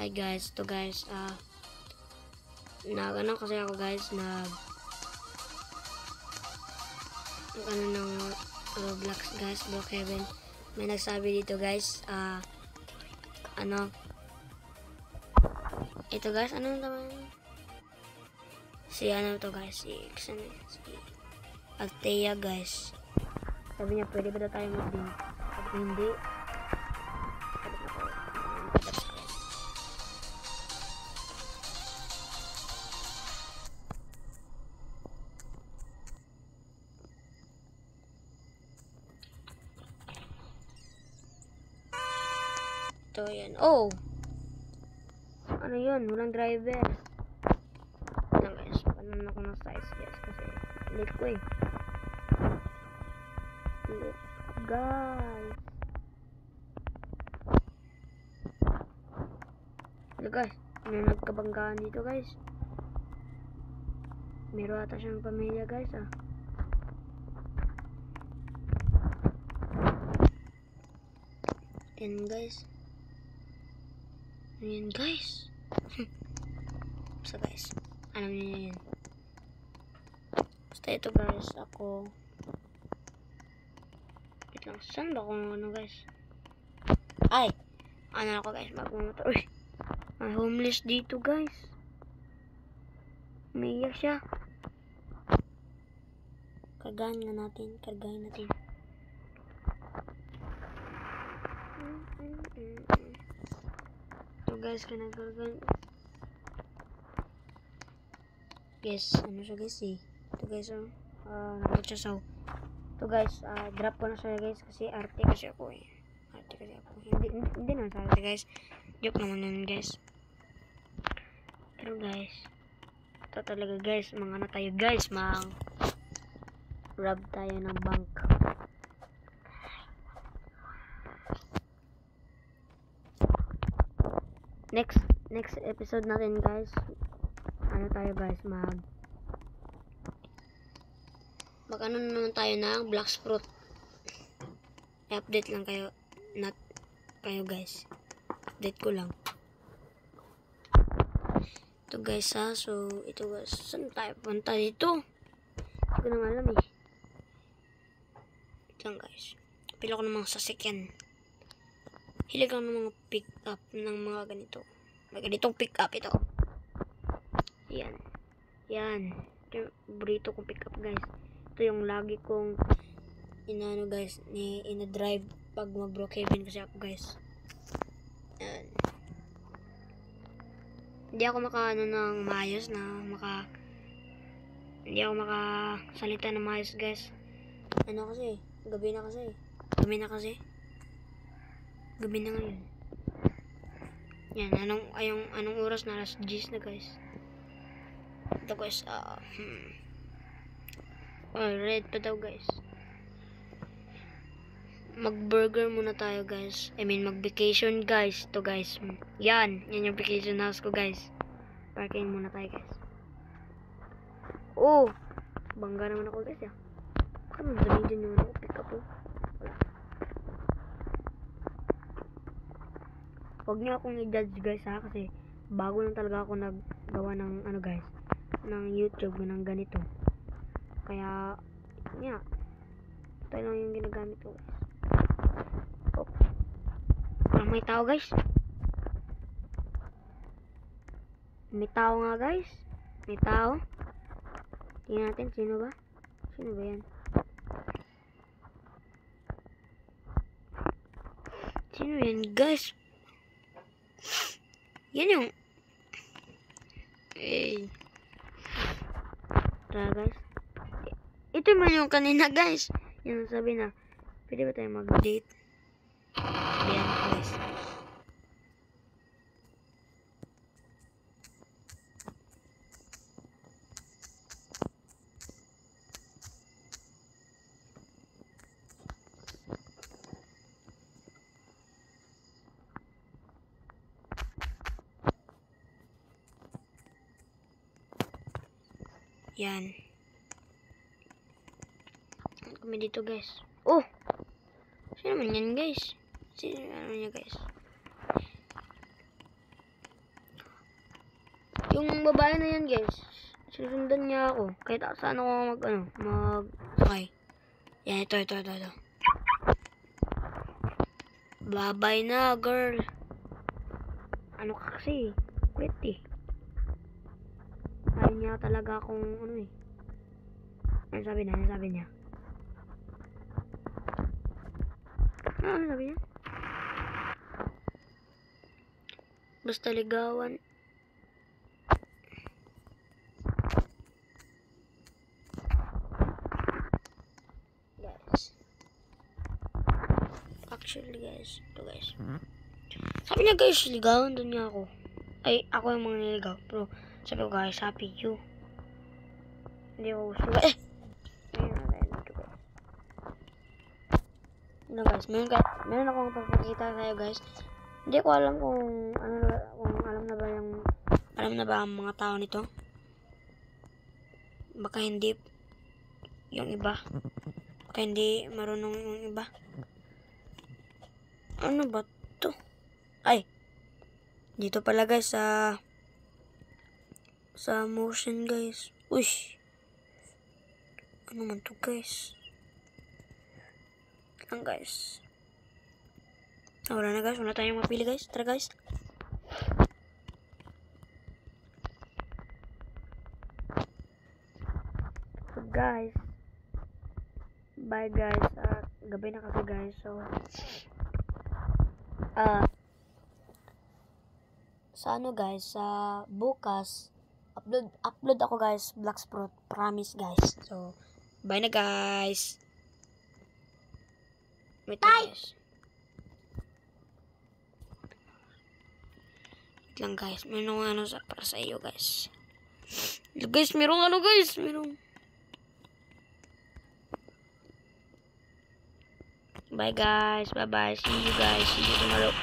Hi guys, to guys, nag-ano kasi ako guys, ano ng Roblox guys, Brookhaven. May nagsabi dito guys, ano, ito guys, ano naman? Si ano to guys, si Althea guys. Sabi niya, pwede ba na tayo mag-date? Pag hindi, sabi ako, ito yan. Oh! Ano yun? Walang driver. Yan guys, panon ako ng size guys kasi late ko eh. Look guys. Look guys, may nagkabanggaan dito guys. Meron ata siyang pamilya guys Yan guys. Ayan guys. So guys, alam niyo yan. Basta ito guys, ako. Wait lang, saan ba kung ano guys? Ay! Ano ako guys, magmamotor. Uy! May homeless dito guys. Umiiyak siya. Kargahan natin. Ito guys, kinakargan. Guys, ano siya guys eh. Ito guys, nabot siya so. Ito guys, drop ko na siya guys kasi arte kasi ako eh. Hindi naman sa arte guys. Joke naman yun guys. Pero guys, ito talaga guys, mga ano tayo guys, rob tayo ng bank. Next episode natin guys, ano tayo guys, mag ano naman tayo ng Black Fruit. I-update lang kayo, not kayo guys, update ko lang ito guys so ito guys, saan tayo punta dito? Hindi ko naman alam eh. Ito lang guys, pila ko ng mga sasakyan. Hilig lang ng mga pick up ng mga ganito. May ganitong pick up ito. Yan. Ito yung burrito kong pick up guys. Ito yung lagi kong inano guys, ina-drive pag mag-Brookhaven kasi ako guys. Yan. Hindi ako makaano ng maayos hindi ako makasalita ng maayos guys. Ano kasi, gabi na ngayon. Yan, anong oras na? Alas 10 na guys. Ito guys, red pa daw guys. Mag-burger muna tayo guys. I mean, mag-vacation guys. Ito guys. Yan yung vacation house ko guys. Parking muna tayo guys. Oh! Bangga naman ako guys Bakit magdami dyan yung pick up Wala. Huwag niyo akong i-judge guys kasi bago lang talaga ako naggawa ng ano guys, ng YouTube ng ganito. Kaya ito lang yung ginagamit ko guys. May tao guys. May tao nga guys. May tao. Tingnan natin sino ba yan? Sino yan guys? Yan yung tara guys. Ito man yung kanina guys. Yan sabi na pwede ba tayo mag-date? Yan guys. Yan. Kami dito guys. Oh! Sino man yan guys? Sino ano niya guys? Yung babae na yan, guys. Sinusundan niya ako. Kahit saan ako sakay. Yan, ito. Babay na, girl. Ano ka kasi? Quit eh. Ayaw niya talaga akong eh. Ano sabi niya? Ano sabi niya? Basta ligawan. Guys. Actually guys. Ito guys. Sabi niya guys, ligawan doon niya ako. Ay, ako yung mga niligaw. Pero sabi ko guys, happy you. Hindi ko gusto. Ano guys, meron akong papakita sa'yo guys. Hindi ko alam kung alam na ba ang mga tao nito. Baka hindi yung iba. Baka hindi marunong yung iba. Ano ba to? Ay, dito pala guys sa motion guys. Uy, ano man to guys? Lang guys. Wala na guys, wala tayong mapili guys. Tara guys. So guys, bye guys. Gabi na kasi guys. So sa guys, bukas upload ako guys, Blacksprout, promise guys. So bye na guys. Wait guys. Wait lang guys, meron para sa iyo guys. Guys, merong guys, bye guys, bye bye, see you guys, see you tomorrow.